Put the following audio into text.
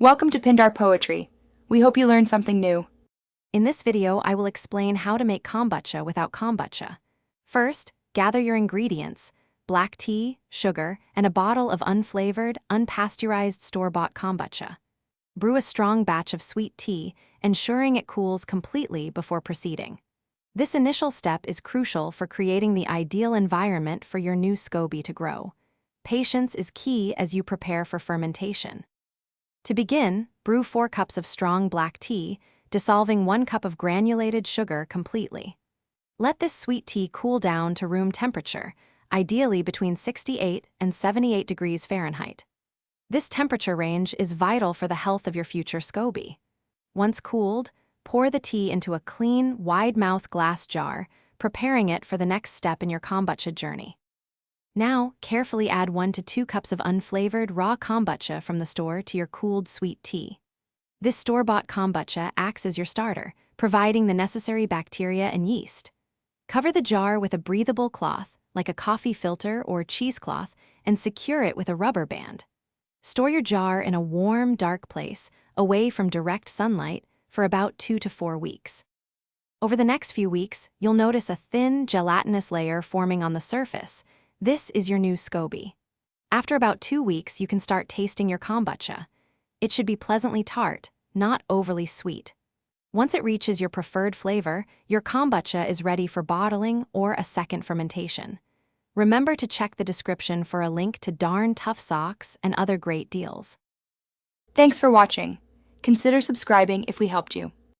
Welcome to Pindar Poetry. We hope you learned something new. In this video, I will explain how to make kombucha without kombucha. First, gather your ingredients: black tea, sugar, and a bottle of unflavored, unpasteurized store-bought kombucha. Brew a strong batch of sweet tea, ensuring it cools completely before proceeding. This initial step is crucial for creating the ideal environment for your new SCOBY to grow. Patience is key as you prepare for fermentation. To begin, brew 4 cups of strong black tea, dissolving 1 cup of granulated sugar completely. Let this sweet tea cool down to room temperature, ideally between 68 and 78 degrees Fahrenheit. This temperature range is vital for the health of your future SCOBY. Once cooled, pour the tea into a clean, wide-mouth glass jar, preparing it for the next step in your kombucha journey. Now, carefully add 1 to 2 cups of unflavored raw kombucha from the store to your cooled sweet tea. This store-bought kombucha acts as your starter, providing the necessary bacteria and yeast. Cover the jar with a breathable cloth, like a coffee filter or cheesecloth, and secure it with a rubber band. Store your jar in a warm, dark place, away from direct sunlight, for about 2 to 4 weeks. Over the next few weeks, you'll notice a thin, gelatinous layer forming on the surface. This is your new SCOBY. After about 2 weeks, you can start tasting your kombucha. It should be pleasantly tart, not overly sweet. Once it reaches your preferred flavor, your kombucha is ready for bottling or a second fermentation. Remember to check the description for a link to Darn Tough Socks and other great deals. Thanks for watching. Consider subscribing if we helped you.